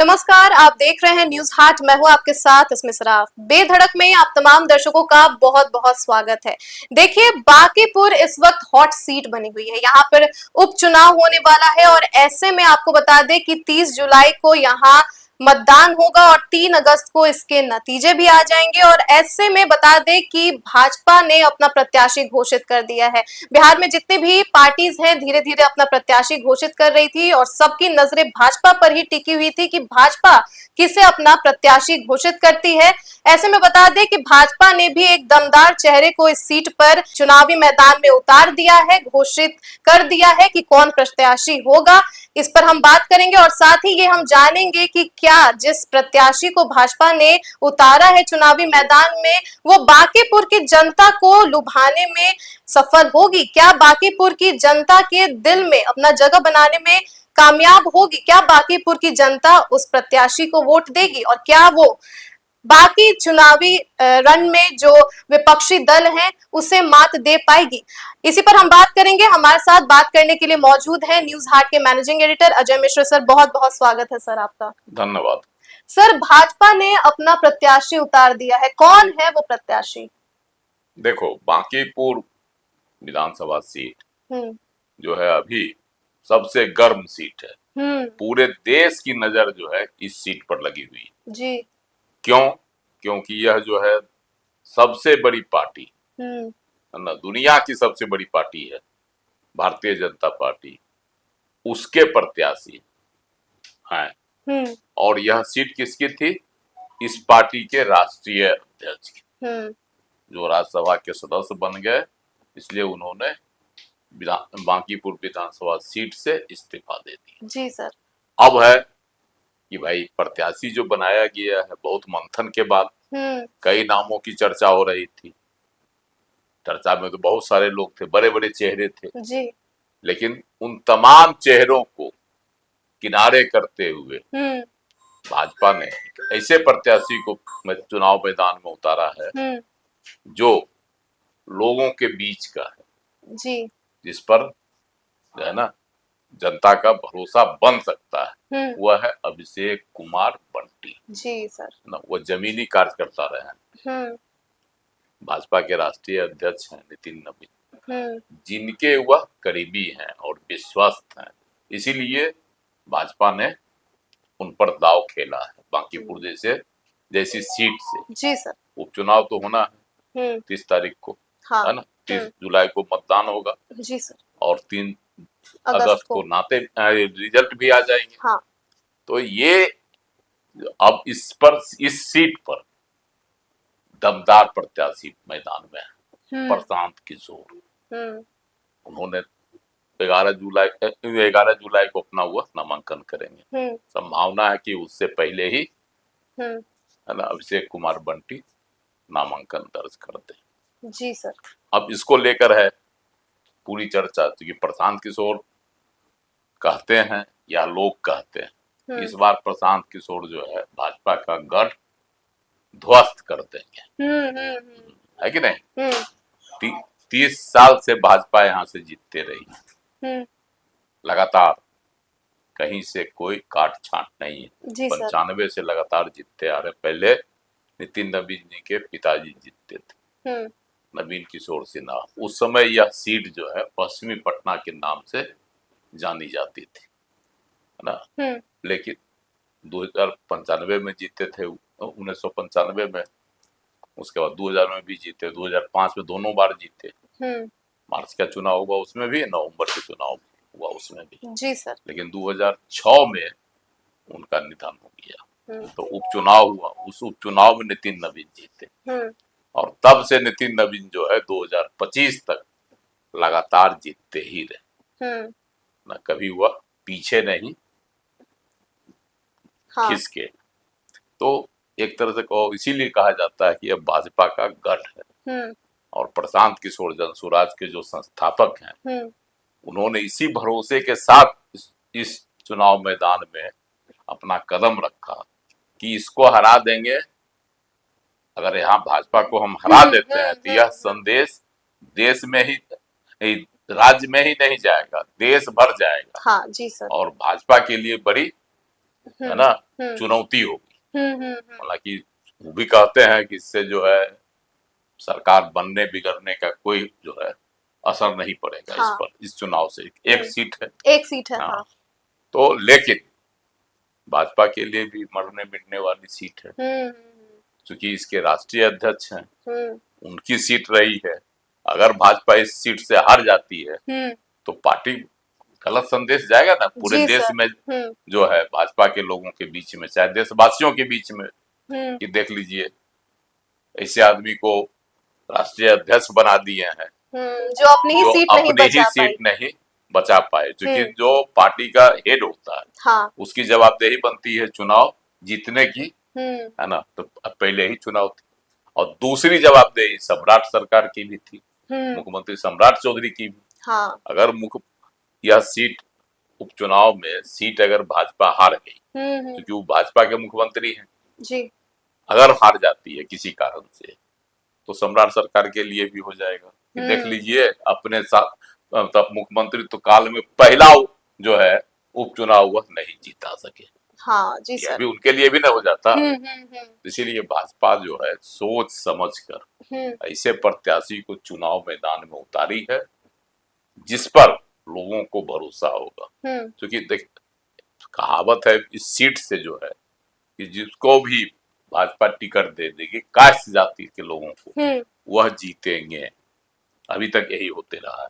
नमस्कार, आप देख रहे हैं न्यूज हाट। मैं हूं आपके साथ इसमें सराफ। बेधड़क में आप तमाम दर्शकों का बहुत बहुत स्वागत है। देखिए, बांकीपुर इस वक्त हॉट सीट बनी हुई है। यहाँ पर उपचुनाव होने वाला है और ऐसे में आपको बता दें कि 30 जुलाई को यहाँ मतदान होगा और 3 अगस्त को इसके नतीजे भी आ जाएंगे। और ऐसे में बता दें कि भाजपा ने अपना प्रत्याशी घोषित कर दिया है। बिहार में जितनी भी पार्टीज हैं धीरे धीरे अपना प्रत्याशी घोषित कर रही थी और सबकी नजरें भाजपा पर ही टिकी हुई थी कि भाजपा किसे अपना प्रत्याशी घोषित करती है। ऐसे में बता दें कि भाजपा ने भी एक दमदार चेहरे को इस सीट पर चुनावी मैदान में उतार दिया है, घोषित कर दिया है कि कौन प्रत्याशी होगा। इस पर हम बात करेंगे और साथ ही ये हम जानेंगे कि क्या जिस प्रत्याशी को भाजपा ने उतारा है चुनावी मैदान में वो बांकीपुर की जनता को लुभाने में सफल होगी, क्या बांकीपुर की जनता के दिल में अपना जगह बनाने में कामयाब होगी, क्या बांकीपुर की जनता उस प्रत्याशी को वोट देगी और क्या वो बाकी चुनावी रण में जो विपक्षी दल हैं उसे मात दे पाएगी। इसी पर हम बात करेंगे। हमारे साथ बात करने के लिए मौजूद है न्यूज हाट के managing editor Ajay Mishra sir. बहुत बहुत स्वागत है सर आपका। धन्यवाद सर, भाजपा ने अपना प्रत्याशी उतार दिया है, कौन है वो प्रत्याशी? देखो, बांकीपुर विधानसभा सीट हम्म जो है अभी सबसे गर्म सीट है। पूरे देश की नजर जो है इस सीट पर लगी हुई है। जी। क्यों? क्योंकि यह जो है सबसे बड़ी पार्टी हम्म है ना, दुनिया की सबसे बड़ी पार्टी है भारतीय जनता पार्टी, उसके प्रत्याशी हैं। और यह सीट किसकी थी? इस पार्टी के राष्ट्रीय अध्यक्ष की, जो राज्यसभा के सदस्य बन गए, इसलिए उन्होंने बांकीपुर विधानसभा सीट से इस्तीफा दे दिया। जी सर। अब है कि भाई प्रत्याशी जो बनाया गया है, बहुत मंथन के बाद कई नामों की चर्चा हो रही थी। चर्चा में तो बहुत सारे लोग थे, बड़े बड़े चेहरे थे जी। लेकिन उन तमाम चेहरों को किनारे करते हुए भाजपा ने ऐसे प्रत्याशी को चुनाव मैदान में उतारा है जो लोगों के बीच का है जी। जिस पर जो है ना जनता का भरोसा बन सकता है, वह है अभिषेक कुमार बंटी। जी सर। ना, वह जमीनी कार्यकर्ता रहे हैं। भाजपा के राष्ट्रीय अध्यक्ष हैं नितिन नवीन, जिनके वह करीबी हैं और विश्वस्त हैं। इसीलिए भाजपा ने उन पर दाव खेला है बांकीपुर जैसी सीट से। जी सर। उपचुनाव तो होना है 30 तारीख को, हाँ। है ना। 30 जुलाई को मतदान होगा। जी सर। और 3 अगस्त को नाते रिजल्ट भी आ जाएंगे। हाँ। तो ये अब इस सीट पर दमदार प्रत्याशी मैदान में है, प्रशांत किशोर। उन्होंने 11 जुलाई को अपना हुआ नामांकन करेंगे। संभावना है कि उससे पहले ही है ना अभिषेक कुमार बंटी नामांकन दर्ज कर दे। जी सर। अब इसको लेकर है पूरी चर्चा, क्योंकि प्रशांत किशोर कहते हैं या लोग कहते हैं इस बार प्रशांत किशोर जो है भाजपा का गढ़ ध्वस्त कर देंगे। है कि नहीं? 30 साल से भाजपा यहाँ से जीतते रही, लगातार, कहीं से कोई काट छांट नहीं है। 95 से लगातार जीतते आ रहे। पहले नितिन नवीन जी के पिताजी जीतते थे, नवीन किशोर सिन्हा। उस समय यह सीट जो है पश्चिमी पटना के नाम से जानी जाती थी, है ना। लेकिन 2095 में जीते थे, 1995 में, उसके बाद 2000 में भी जीते, 2005 में दोनों बार जीते। मार्च का चुनाव हुआ उसमें भी, नवंबर के चुनाव हुआ उसमें भी। जी सर। लेकिन 2006 में उनका निधन हो गया, तो उपचुनाव हुआ। उस उपचुनाव में नितिन नवीन जीते और तब से नितिन नवीन जो है 2025 तक लगातार जीतते ही रहे। ना कभी वह पीछे नहीं खिसके। तो एक तरह से कहो, इसीलिए कहा जाता है कि अब भाजपा का गढ़ है। और प्रशांत किशोर जनसुराज के जो संस्थापक हैं, उन्होंने इसी भरोसे के साथ इस चुनाव मैदान में अपना कदम रखा कि इसको हरा देंगे। अगर यहाँ भाजपा को हम हरा देते हैं तो यह संदेश देश में ही, राज्य में ही नहीं जाएगा, देश भर जाएगा। हाँ जी सर। और भाजपा के लिए बड़ी है ना, हम्म चुनौती होगी। हम्म हालांकि वो भी कहते हैं कि इससे जो है सरकार बनने बिगड़ने का कोई जो है असर नहीं पड़ेगा इस हाँ पर, इस चुनाव से। एक सीट है। एक सीट है हाँ, हाँ तो लेकिन भाजपा के लिए भी मरने मिटने वाली सीट है, हम्म क्योंकि इसके राष्ट्रीय अध्यक्ष हैं, हम्म उनकी सीट रही है। अगर भाजपा इस सीट से हार जाती है हम्म तो पार्टी गलत संदेश जाएगा ना पूरे जी देश सर में, जो है भाजपा के लोगों के बीच में, चाहे देशवासियों के बीच में, हम्म कि देख लीजिए ऐसे आदमी को राष्ट्रीय अध्यक्ष बना दिए हैं जो अपनी ही जो सीट नहीं अपनी ही बचा सीट पाई। नहीं बचा पाए, क्योंकि हम्म जो पार्टी का हेड होता है हाँ उसकी जवाबदेही बनती है चुनाव जीतने की, हम्म है ना। तो अब पहले ही चुनाव थी, और दूसरी जवाबदेही सम्राट सरकार की भी थी, हम्म मुख्यमंत्री सम्राट चौधरी की भी। हाँ अगर यह सीट, उपचुनाव में सीट अगर भाजपा हार गई, हम्म क्योंकि वो भाजपा के मुख्यमंत्री हैं, जी अगर हार जाती है किसी कारण से तो सम्राट सरकार के लिए भी हो जाएगा कि देख लीजिए अपने साथ तब मुख्यमंत्री तो काल में पहला जो है उपचुनाव वह नहीं जीता सके, हाँ जी यह सर भी उनके लिए भी ना हो जाता। हम्म इसीलिए भाजपा जो है सोच समझ हम्म कर ऐसे प्रत्याशी को चुनाव मैदान में उतारी है जिस पर लोगों को भरोसा होगा। क्योंकि देख, कहावत है इस सीट से जो है कि जिसको भी भाजपा टिकट दे देगी कास्ट जाति के लोगों को, वह जीतेंगे। अभी तक यही होते रहा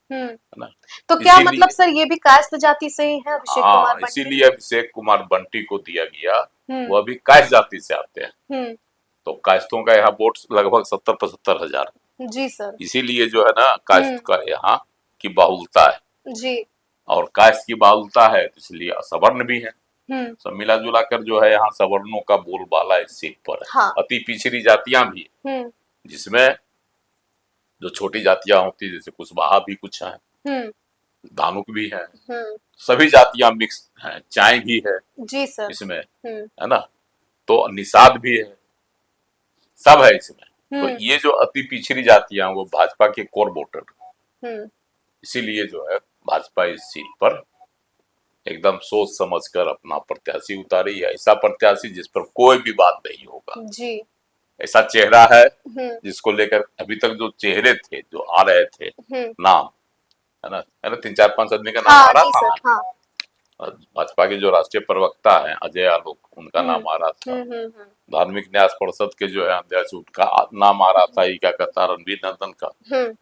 है ना। तो क्या मतलब इसीलिए सर ये भी कास्ट जाति से ही है अभिषेक कुमार हाँ, बंटी? इसीलिए अभिषेक कुमार बंटी को दिया गया, हम्म वह भी कास्ट जाति से आते हैं। हम्म तो कास्तों का यहाँ वोट लगभग 70-75 हजार, जी सर इसीलिए जो है ना कास्ट का यहाँ की बाहुलता है, जी और कास्ट की बाहुलता है तो इसलिए असवर्ण भी है। हम्म सब मिला जुला कर जो है यहाँ सवर्णों का बोलबाला इस सीट पर है। हाँ अति पिछड़ी जातियां भी हम्म जिसमें जो छोटी जातियां होती जैसे कुशवाहा भी कुछ है, हम्म धानुक भी है, हम्म सभी जातियां मिक्स हैं, चाय भी है जी सर इसमें, हम्म है ना। तो निषाद भी है, सब है इसमें। तो हम्म ये जो अति पिछड़ी जातियां वो भाजपा के कोर वोटर, हम्म इसीलिए जो है भाजपा इस सीट पर एकदम सोच समझकर अपना प्रत्याशी उतारी है, ऐसा प्रत्याशी जिस पर कोई विवाद नहीं होगा, जी ऐसा चेहरा है हम्म जिसको लेकर अभी तक जो चेहरे थे जो आ रहे थे नाम, है ना 3-4-5 आदमी का नाम हाँ आ रहा जी था सर ना। हाँ और भाजपा के जो राष्ट्रीय प्रवक्ता हैं अजय आलोक, उनका नाम आ रहा था। धार्मिक न्यास परिषद के जो है अध्यक्ष, उनका नाम आ रहा था, ये क्या कहता है रणवीर नंदन का।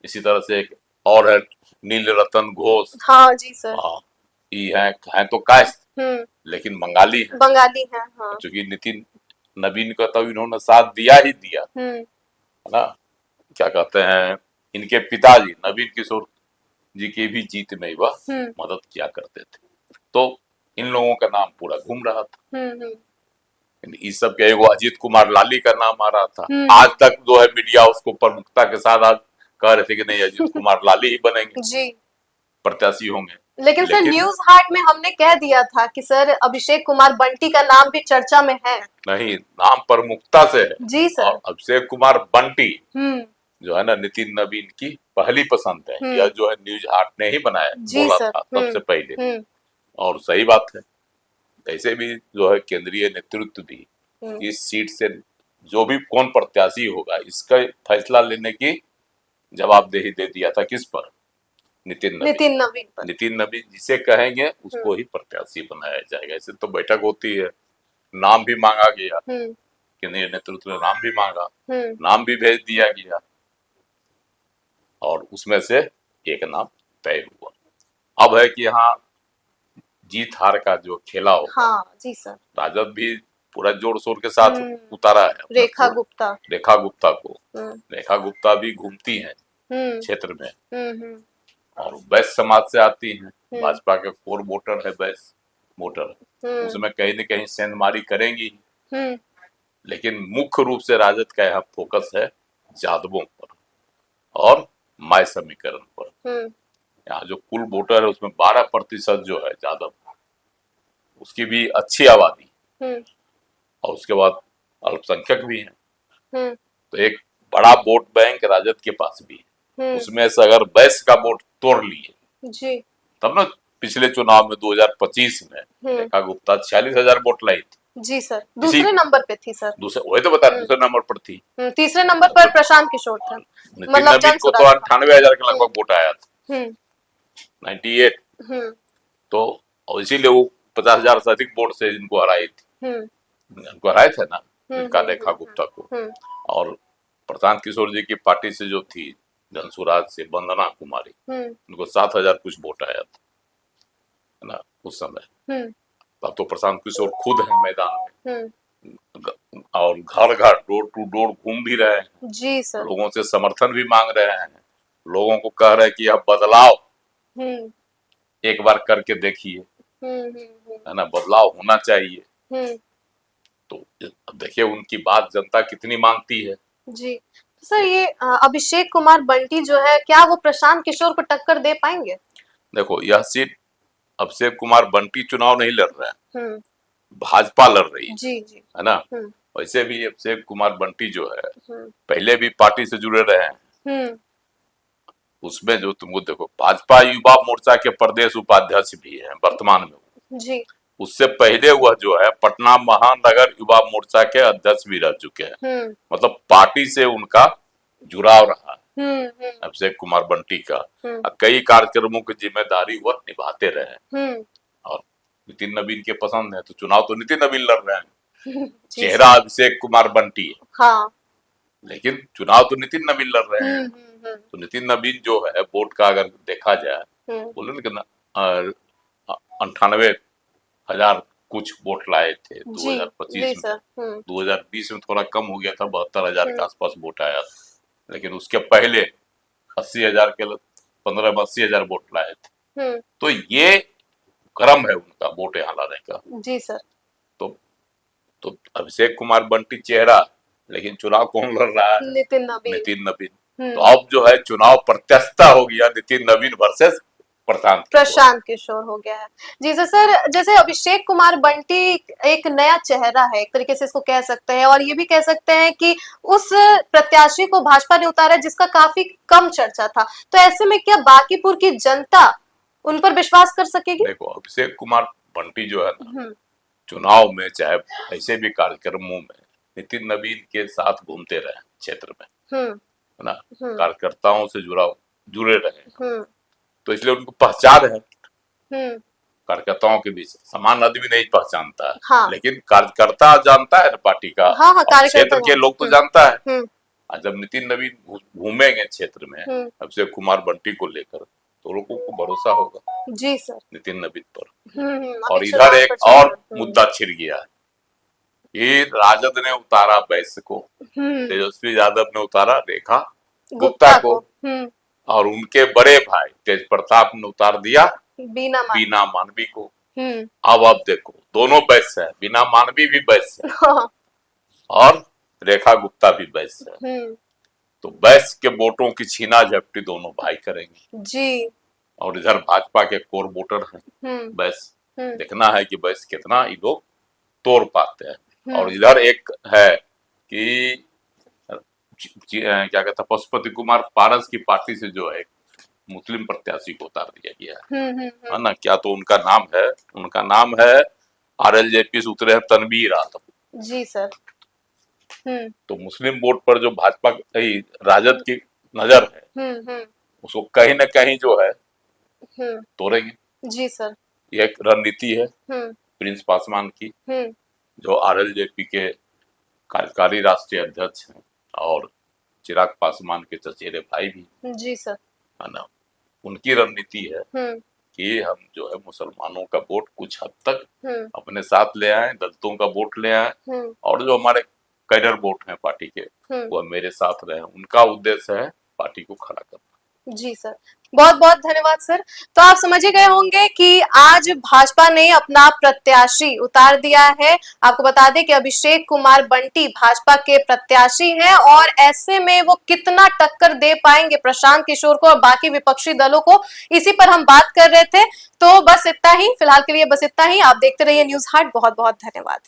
इसी तरह से एक और है नील रतन घोष, हाँ जी सर हाँ, ये है तो कास्ट लेकिन बंगाली है, बंगाली है हाँ क्योंकि नितिन नवीन का तो इन्होंने साथ दिया ही दिया, है ना। क्या कहते हैं इनके पिताजी नवीन किशोर जी की भी जीत में वह मदद किया करते थे। तो इन लोगों का नाम पूरा घूम रहा था। इस सब के एगो अजीत कुमार लाली का नाम आ रहा था। आज तक जो है मीडिया उसको प्रमुखता के साथ आज कह रहे थे कि नहीं अजीत कुमार लाली ही बनेंगे, जी प्रत्याशी होंगे। लेकिन सर न्यूज हार्ट में हमने कह दिया था कि सर अभिषेक कुमार बंटी का नाम भी चर्चा में है। नहीं, नाम प्रमुखता से है जी सर। और अभिषेक कुमार बंटी जो है ना नितिन नवीन की पहली पसंद है। यह जो है न्यूज हार्ट ने ही बनाया, बोला था सबसे पहले, और सही बात है। ऐसे भी जो है केंद्रीय नेतृत्व भी इस सीट से जो भी कौन प्रत्याशी होगा इसका फैसला लेने की जवाबदेही दे दिया था किस पर, नितिन नवीन पर। नितिन नवीन जिसे कहेंगे उसको ही प्रत्याशी बनाया जाएगा। ऐसे तो बैठक होती है, नाम भी मांगा गया, केंद्रीय नेतृत्व ने नाम भी मांगा, नाम भी भेज दिया गया और उसमें से एक नाम तय हुआ। अब है कि यहाँ जीत हार का जो खेला होगा, हाँ जी सर। राजद भी पूरा जोर शोर के साथ उतारा है रेखा गुप्ता को। रेखा गुप्ता भी घूमती हैं क्षेत्र में और वैश्य समाज से आती हैं, भाजपा के कोर वोटर है वैश्य वोटर, उसमें कहीं न कहीं सेंधमारी करेंगी। लेकिन मुख्य रूप से राजद का यहाँ फोकस है यादवों पर और माय समीकरण पर। यहाँ जो कुल वोटर है उसमें 12% जो है यादव, उसकी भी अच्छी आबादी और उसके बाद अल्पसंख्यक भी हैं। तो एक बड़ा वोट बैंक राजद के पास भी है। उसमें से अगर वैश्य का वोट तोड़ लिए जी, तब ना पिछले चुनाव में 2025 में रेखा गुप्ता 46,000 वोट लाई थी। जी सर, दूसरे नंबर पे थी सर। दूसरे वही तो बता, दूसरे नंबर पर थी। तीसरे नंबर पर प्रशांत किशोर था। नितिन नबीन को तो 98,000 के लगभग वोट आया था, 98। तो इसीलिए वो 50,000 से अधिक वोट से इनको हराई थी, इनको हराए थे ना इनका रेखा गुप्ता को। और प्रशांत किशोर जी की पार्टी से जो थी जनसुराज से वंदना कुमारी, उनको 7,000 कुछ वोट आया था, है ना उस समय। अब तो प्रशांत किशोर खुद है मैदान में और घर घर डोर टू डोर घूम भी रहे हैं। जी सर। लोगों से समर्थन भी मांग रहे हैं, लोगों को कह रहे हैं कि अब बदलाव एक बार करके देखिए, है ना, बदलाव होना चाहिए। तो देखिए उनकी बात जनता कितनी मानती है। जी सर, ये अभिषेक कुमार बंटी जो है, क्या वो प्रशांत किशोर को टक्कर दे पाएंगे? देखो यह सीट अभिषेक कुमार बंटी चुनाव नहीं लड़ रहे हैं, भाजपा लड़ रही है। जी जी, है ना। वैसे भी अभिषेक कुमार बंटी जो है पहले भी पार्टी से जुड़े रहे हैं। उसमें जो तुमको देखो, भाजपा युवा मोर्चा के प्रदेश उपाध्यक्ष भी है वर्तमान में जी। उससे पहले वह जो है पटना महानगर युवा मोर्चा के अध्यक्ष भी रह चुके हैं। मतलब पार्टी से उनका जुड़ाव रहा अभिषेक कुमार बंटी का। कई कार्यक्रमों की जिम्मेदारी वह निभाते रहे और नितिन नवीन के पसंद है, तो चुनाव तो नितिन नवीन लड़ रहे हैं। चेहरा अभिषेक कुमार बंटी है, हाँ, लेकिन चुनाव तो नितिन नवीन लड़ रहे हैं। तो नितिन नवीन जो है वोट का अगर देखा जाए, बोले ना 98,000 कुछ वोट लाए थे 2025 में। 2020 में थोड़ा कम हो गया था, 72,000 के आसपास वोट आया था, लेकिन उसके पहले 80,000 के 15-80,000 वोट लाए थे। तो ये क्रम है उनका वोट यहाँ लाने का। जी सर। तो अभिषेक कुमार बंटी चेहरा, लेकिन चुनाव कौन लड़ रहा है? नितिन नवीन। तो अब जो है चुनाव प्रत्यक्षता हो गया, नितिन नवीन वर्सेस प्रशांत किशोर हो गया है। जी सर, जैसे अभिषेक कुमार बंटी एक नया चेहरा है, एक तरीके से इसको कह सकते हैं, और ये भी कह सकते हैं कि उस प्रत्याशी को भाजपा ने उतारा जिसका काफी कम चर्चा था। तो ऐसे में क्या बांकीपुर की जनता उन पर विश्वास कर सकेगी? देखो अभिषेक कुमार बंटी जो है ना, चुनाव में चाहे ऐसे भी कार्यक्रमों में नितिन नवीन के साथ घूमते रहे क्षेत्र में, है ना, कार्यकर्ताओं से जुड़े रहे, तो इसलिए उनको पहचान है। कार्यकर्ताओं के बीच सामान्य आदमी नहीं पहचानता है, हाँ। लेकिन कार्यकर्ता जानता है ना पार्टी का, हाँ, हाँ, क्षेत्र के लोग तो जानता है। जब नितिन नवीन घूमेंगे क्षेत्र में अभिषेक कुमार बंटी को लेकर, तो लोगों को भरोसा होगा जी सर नितिन नवीन पर। और इधर एक और मुद्दा छिड़ गया है, ये राजद ने उतारा वैश्य को, तेजस्वी यादव ने उतारा रेखा गुप्ता को, और उनके बड़े भाई तेज प्रताप ने उतार दिया बीना मानवी को। अब देखो दोनों वैश्य है, बीना मानवी भी वैश्य है और रेखा गुप्ता भी वैश्य है। तो वैश्य के वोटों की छीना झपटी दोनों भाई करेंगे जी। और इधर भाजपा के कोर वोटर हैं वैश्य, देखना है कि वैश्य कितना ये लोग तोड़ पाते हैं। और इधर एक है कि क्या कहता, पशुपति कुमार पारस की पार्टी से जो है मुस्लिम प्रत्याशी को उतार दिया गया है ना। क्या तो उनका नाम है RLJP से उतरे हैं तनवीर आलम जी सर। तो मुस्लिम वोट पर जो भाजपा राजद की नजर है, उसको कहीं न कहीं जो है तोड़ेंगे जी सर। ये एक रणनीति है प्रिंस पासवान की, जो RLJP के कार्यकारी राष्ट्रीय अध्यक्ष हैं और चिराग पासवान के चचेरे भाई भी जी सर, है ना। उनकी रणनीति है कि हम जो है मुसलमानों का वोट कुछ हद तक अपने साथ ले आए, दलितों का वोट ले आए, और जो हमारे कैडर वोट हैं पार्टी के वो मेरे साथ रहे। उनका उद्देश्य है पार्टी को खड़ा करना जी सर। बहुत बहुत धन्यवाद सर। तो आप समझ गए होंगे कि आज भाजपा ने अपना प्रत्याशी उतार दिया है। आपको बता दें कि अभिषेक कुमार बंटी भाजपा के प्रत्याशी हैं, और ऐसे में वो कितना टक्कर दे पाएंगे प्रशांत किशोर को और बाकी विपक्षी दलों को, इसी पर हम बात कर रहे थे। तो बस इतना ही, फिलहाल के लिए बस इतना ही। आप देखते रहिए न्यूज़ हाट। बहुत बहुत धन्यवाद।